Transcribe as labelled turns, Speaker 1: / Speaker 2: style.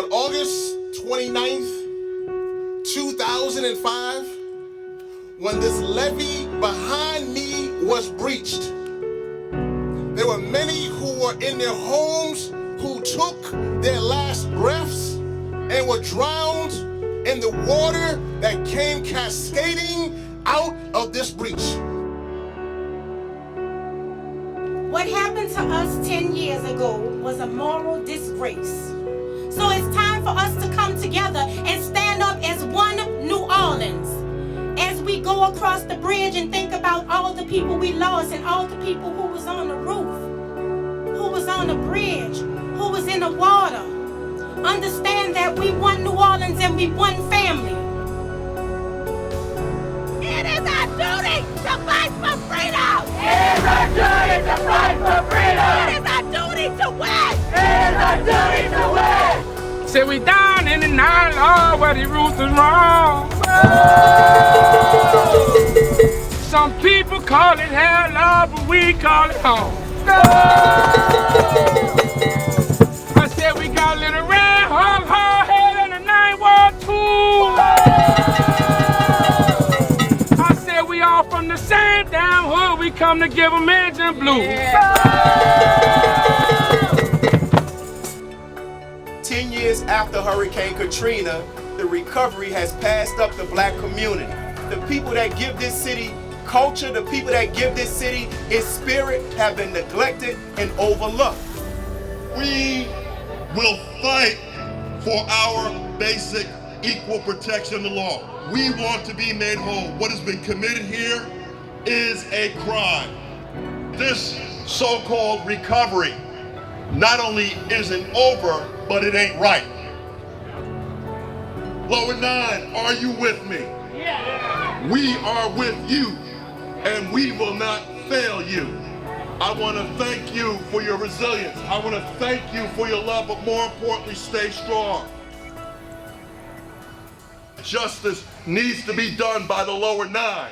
Speaker 1: On August 29th, 2005, when this levee behind me was breached, there were many who were in their homes who took their last breaths and were drowned in the water that came cascading out of this breach.
Speaker 2: What happened to us 10 years ago was a moral disgrace. So it's time for us to come together and stand up as one New Orleans. As we go across the bridge and think about all the people we lost and all the people who was on the roof, who was on the bridge, who was in the water. Understand that we one New Orleans and we one family.
Speaker 3: It is our duty to fight for freedom!
Speaker 4: It is our duty to fight for freedom!
Speaker 3: It is our duty to win!
Speaker 4: It is our duty to win!
Speaker 5: Say we down in the night, Lord, where the roof is wrong. Some people call it hell, Lord, but we call it home. I said we got a little red, hung hard head in the 9 World Tour. I said we all from the same damn hood, we come to give them engine blues.
Speaker 6: 10 years after Hurricane Katrina, the recovery has passed up the black community. The people that give this city culture, the people that give this city its spirit have been neglected and overlooked.
Speaker 7: We will fight for our basic equal protection law. We want to be made whole. What has been committed here is a crime. This so-called recovery not only isn't over, but it ain't right. Lower 9, are you with me? Yeah. We are with you, and we will not fail you. I want to thank you for your resilience. I want to thank you for your love, but more importantly, stay strong. Justice needs to be done by the lower 9.